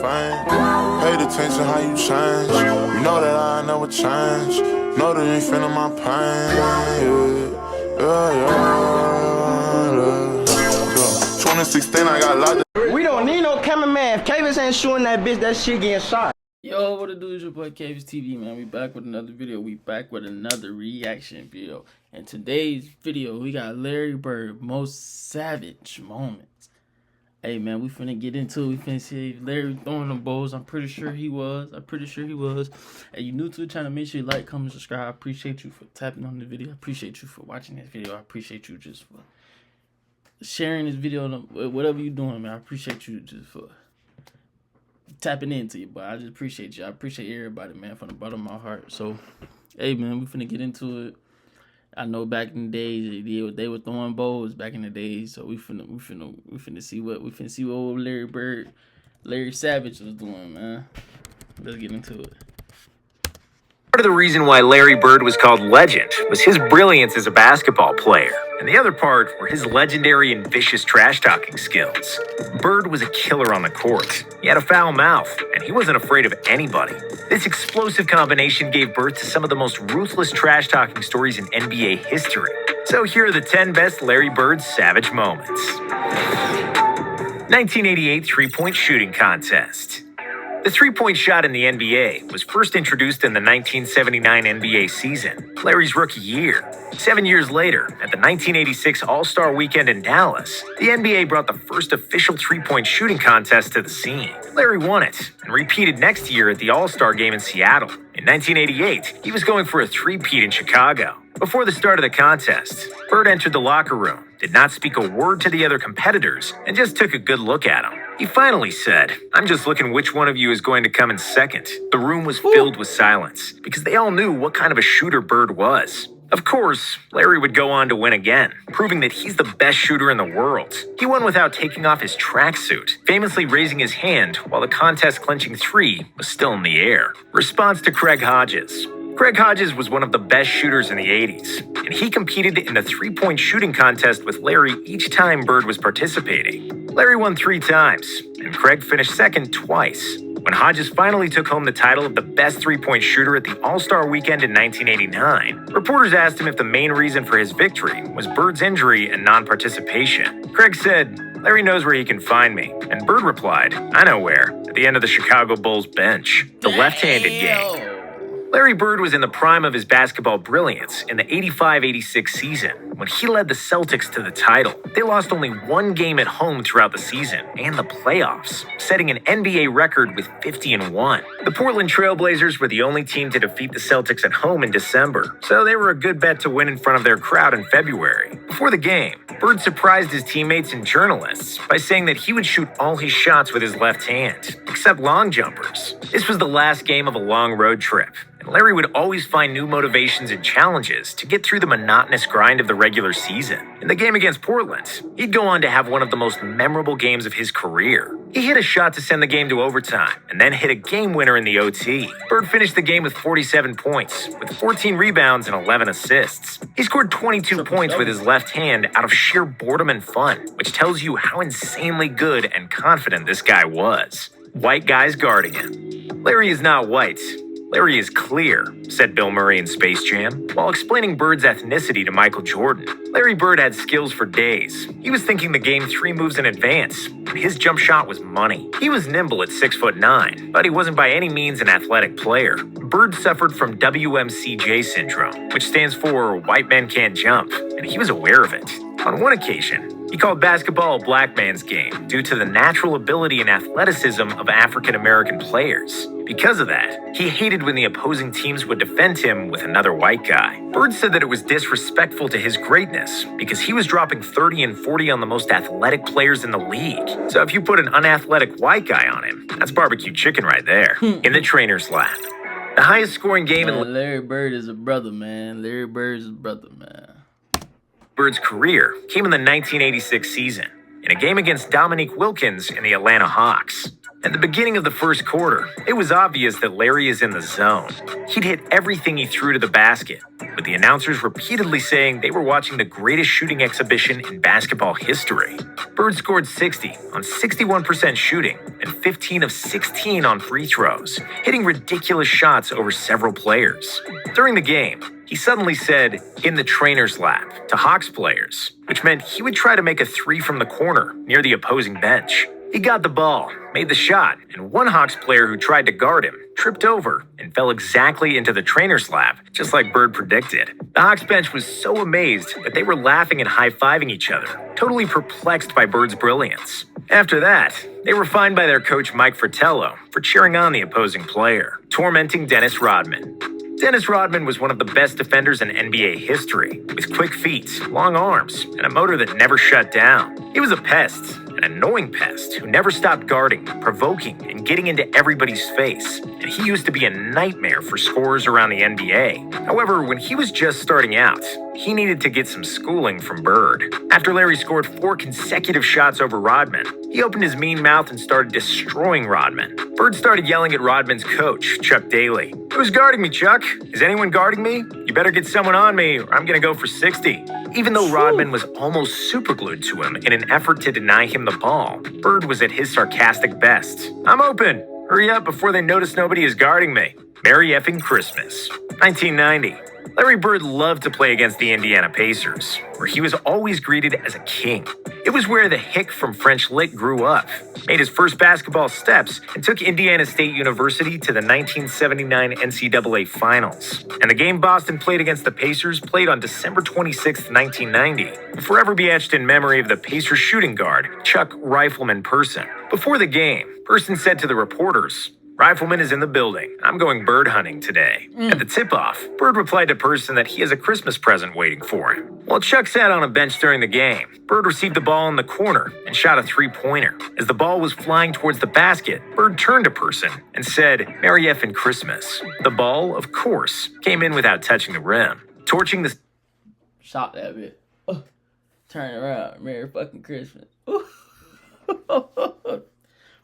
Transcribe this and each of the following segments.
fame. Paid attention how you change. You know that I never change. Know that you ain't feeling my pain. Yeah. 2016, I got locked. We don't need no cameraman. If Cavis ain't shooting that bitch, that shit getting shot. Yo, what it do? Is your boy Cavis TV, man. We back with another video. We back with another reaction video. And today's video, we got Larry Bird most savage moments. Hey, man, we finna get into it. We finna see if Larry throwing them balls. I'm pretty sure he was. Hey, you new to the channel, make sure you like, comment, subscribe. I appreciate you for tapping on the video. I appreciate you for watching this video. I appreciate you just for sharing this video. Whatever you doing, man. I appreciate you just for tapping into you, but I just appreciate you. I appreciate everybody, man, from the bottom of my heart. So, hey, man, we finna get into it. I know back in the days they were throwing bowls back in the days, so we finna see what old Larry Bird, Larry Savage was doing, man. Let's get into it. Part of the reason why Larry Bird was called legend was his brilliance as a basketball player, and the other part were his legendary and vicious trash-talking skills. Bird was a killer on the court. He had a foul mouth, and he wasn't afraid of anybody. This explosive combination gave birth to some of the most ruthless trash-talking stories in NBA history. So here are the 10 best Larry Bird savage moments. 1988 three-point shooting contest. The three-point shot in the NBA was first introduced in the 1979 NBA season, Larry's rookie year. 7 years later, at the 1986 All-Star Weekend in Dallas, the NBA brought the first official three-point shooting contest to the scene. Larry won it, and repeated next year at the All-Star Game in Seattle. In 1988, he was going for a three-peat in Chicago. Before the start of the contest, Bird entered the locker room, did not speak a word to the other competitors, and just took a good look at them. He finally said, "I'm just looking which one of you is going to come in second." The room was filled with silence, because they all knew what kind of a shooter Bird was. Of course, Larry would go on to win again, proving that he's the best shooter in the world. He won without taking off his tracksuit, famously raising his hand while the contest-clinching three was still in the air. Response to Craig Hodges. Craig Hodges was one of the best shooters in the 80s, and he competed in the three-point shooting contest with Larry each time Bird was participating. Larry won 3 times, and Craig finished second twice. When Hodges finally took home the title of the best three-point shooter at the All-Star Weekend in 1989, reporters asked him if the main reason for his victory was Bird's injury and non-participation. Craig said, "Larry knows where he can find me," and Bird replied, "I know where, at the end of the Chicago Bulls bench, the left-handed game." Larry Bird was in the prime of his basketball brilliance in the 85-86 season when he led the Celtics to the title. They lost only 1 game at home throughout the season and the playoffs, setting an NBA record with 50-1. The Portland Trail Blazers were the only team to defeat the Celtics at home in December, so they were a good bet to win in front of their crowd in February. Before the game, Bird surprised his teammates and journalists by saying that he would shoot all his shots with his left hand, except long jumpers. This was the last game of a long road trip, and Larry would always find new motivations and challenges to get through the monotonous grind of the regular season. In the game against Portland, he'd go on to have one of the most memorable games of his career. He hit a shot to send the game to overtime, and then hit a game winner in the OT. Bird finished the game with 47 points, with 14 rebounds and 11 assists. He scored 22 points with his left hand out of sheer boredom and fun, which tells you how insanely good and confident this guy was. White guys guarding him. Larry is not white. Larry is clear, said Bill Murray in Space Jam, while explaining Bird's ethnicity to Michael Jordan. Larry Bird had skills for days. He was thinking the game 3 moves in advance, and his jump shot was money. He was nimble at 6'9", but he wasn't by any means an athletic player. Bird suffered from WMCJ syndrome, which stands for white men can't jump, and he was aware of it. On one occasion, he called basketball a black man's game due to the natural ability and athleticism of African-American players. Because of that, he hated when the opposing teams would defend him with another white guy. Bird said that it was disrespectful to his greatness because he was dropping 30 and 40 on the most athletic players in the league. So if you put an unathletic white guy on him, that's barbecue chicken right there, in the trainer's lap. The highest scoring game in Larry Bird is a brother, man. Larry Bird is a brother, man. Bird's career came in the 1986 season, in a game against Dominique Wilkins and the Atlanta Hawks. At the beginning of the first quarter, it was obvious that Larry is in the zone. He'd hit everything he threw to the basket, with the announcers repeatedly saying they were watching the greatest shooting exhibition in basketball history. Bird scored 60 on 61% shooting and 15 of 16 on free throws, hitting ridiculous shots over several players. During the game, he suddenly said, "in the trainer's lap," to Hawks players, which meant he would try to make a three from the corner near the opposing bench. He got the ball, made the shot, and one Hawks player who tried to guard him tripped over and fell exactly into the trainer's lap, just like Bird predicted. The Hawks bench was so amazed that they were laughing and high-fiving each other, totally perplexed by Bird's brilliance. After that, they were fined by their coach Mike Fratello for cheering on the opposing player, tormenting Dennis Rodman. Dennis Rodman was one of the best defenders in NBA history, with quick feet, long arms, and a motor that never shut down. He was a pest, an annoying pest who never stopped guarding, provoking, and getting into everybody's face, and he used to be a nightmare for scorers around the NBA. However, when he was just starting out, he needed to get some schooling from Bird. After Larry scored 4 consecutive shots over Rodman, he opened his mean mouth and started destroying Rodman. Bird started yelling at Rodman's coach, Chuck Daly. "Who's guarding me, Chuck? Is anyone guarding me? You better get someone on me or I'm gonna go for 60. Even though Rodman was almost superglued to him in an effort to deny him the ball, Bird was at his sarcastic best. "I'm open. Hurry up before they notice nobody is guarding me." Merry effing Christmas. 1990. Larry Bird loved to play against the Indiana Pacers, where he was always greeted as a king. It was where the hick from French Lick grew up, made his first basketball steps, and took Indiana State University to the 1979 NCAA Finals. And the game Boston played against the Pacers played on December 26, 1990, will forever be etched in memory of the Pacers shooting guard, Chuck Rifleman Person. Before the game, Person said to the reporters, "Rifleman is in the building. I'm going bird hunting today." At the tip-off, Bird replied to Person that he has a Christmas present waiting for him. While Chuck sat on a bench during the game, Bird received the ball in the corner and shot a three-pointer. As the ball was flying towards the basket, Bird turned to Person and said, "Merry effing Christmas." The ball, of course, came in without touching the rim, torching the... Shot that bit. Turn around. Merry fucking Christmas.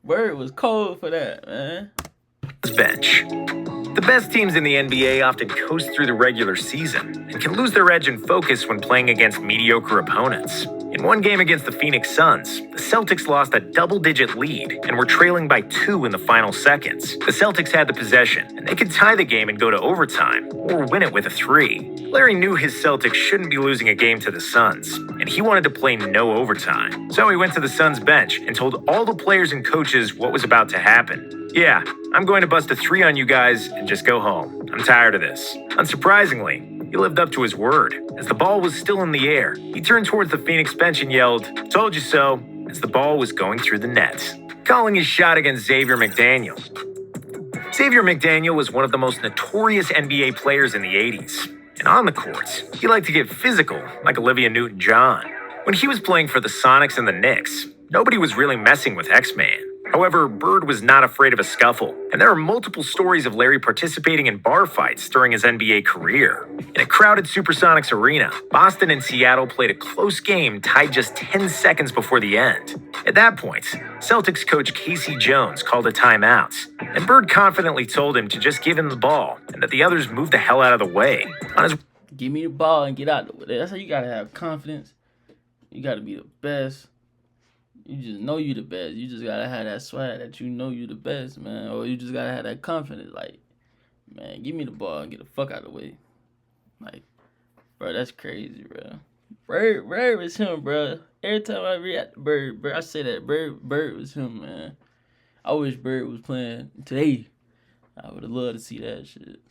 Bird was cold for that, man. bench. The best teams in the NBA often coast through the regular season and can lose their edge and focus when playing against mediocre opponents. In one game against the Phoenix Suns, the Celtics lost a double-digit lead and were trailing by 2 in the final seconds. The Celtics had the possession, and they could tie the game and go to overtime, or win it with a 3. Larry knew his Celtics shouldn't be losing a game to the Suns, and he wanted to play no overtime. So he went to the Suns bench and told all the players and coaches what was about to happen. "Yeah, I'm going to bust a 3 on you guys and just go home. I'm tired of this." Unsurprisingly, he lived up to his word. As the ball was still in the air, he turned towards the Phoenix bench and yelled, "Told you so," as the ball was going through the net, calling his shot against Xavier McDaniel. Xavier McDaniel was one of the most notorious NBA players in the 80s. And on the court, he liked to get physical, like Olivia Newton-John. When he was playing for the Sonics and the Knicks, nobody was really messing with X-Man. However, Bird was not afraid of a scuffle, and there are multiple stories of Larry participating in bar fights during his NBA career. In a crowded Supersonics arena, Boston and Seattle played a close game tied just 10 seconds before the end. At that point, Celtics coach Casey Jones called a timeout, and Bird confidently told him to just give him the ball and that the others move the hell out of the way. On his Give me the ball and get out of it. That's how you gotta have confidence. You gotta be the best. You just know you the best. You just gotta have that swag that you know you the best, man. Or you just gotta have that confidence. Like, man, give me the ball and get the fuck out of the way. Like, bro, that's crazy, bro. Bird was him, bro. Every time I react to Bird, I say that Bird was him, man. I wish Bird was playing today. I would have loved to see that shit.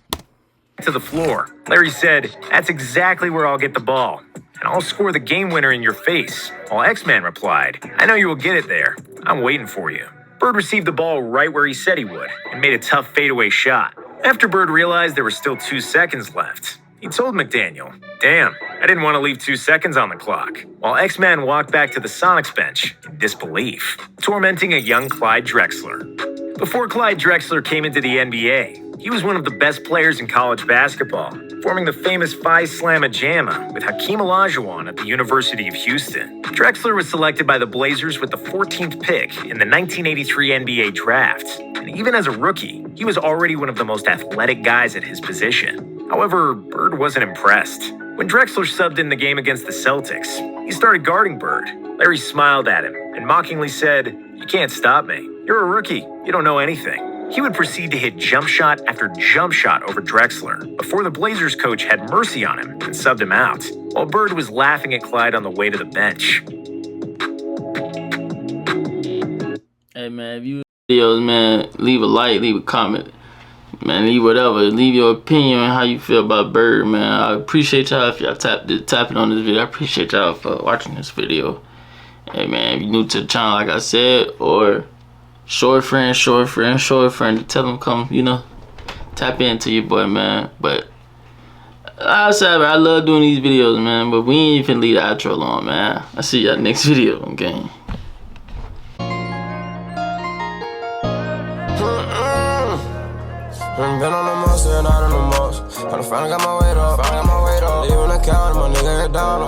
to the floor, Larry said, "That's exactly where I'll get the ball, and I'll score the game winner in your face." While X-Man replied, "I know you will get it there. I'm waiting for you." Bird received the ball right where he said he would and made a tough fadeaway shot. After Bird realized there were still 2 seconds left, he told McDaniel, "Damn, I didn't want to leave 2 seconds on the clock," while X-Man walked back to the Sonics bench in disbelief, tormenting a young Clyde Drexler. Before Clyde Drexler came into the NBA, he was one of the best players in college basketball. forming the famous Phi Slamma Jamma with Hakeem Olajuwon at the University of Houston. Drexler was selected by the Blazers with the 14th pick in the 1983 NBA draft. And even as a rookie, he was already one of the most athletic guys at his position. However, Bird wasn't impressed. When Drexler subbed in the game against the Celtics, he started guarding Bird. Larry smiled at him and mockingly said, "You can't stop me. You're a rookie. You don't know anything." He would proceed to hit jump shot after jump shot over Drexler before the Blazers coach had mercy on him and subbed him out, while Bird was laughing at Clyde on the way to the bench. Hey man, if you videos, man, leave a like, leave a comment, man, leave whatever, leave your opinion on how you feel about Bird, man. I appreciate y'all if y'all tapping on this video. I appreciate y'all for watching this video. Hey man, if you're new to the channel, like I said, or short friend to tell them come, you know, tap into your boy, man. But outside, I love doing these videos, man, but we ain't even leave the outro alone, man. I'll see y'all next video, okay? Been on the most, and out on the most. Finally got my weight up, leaving the count, my nigga $1.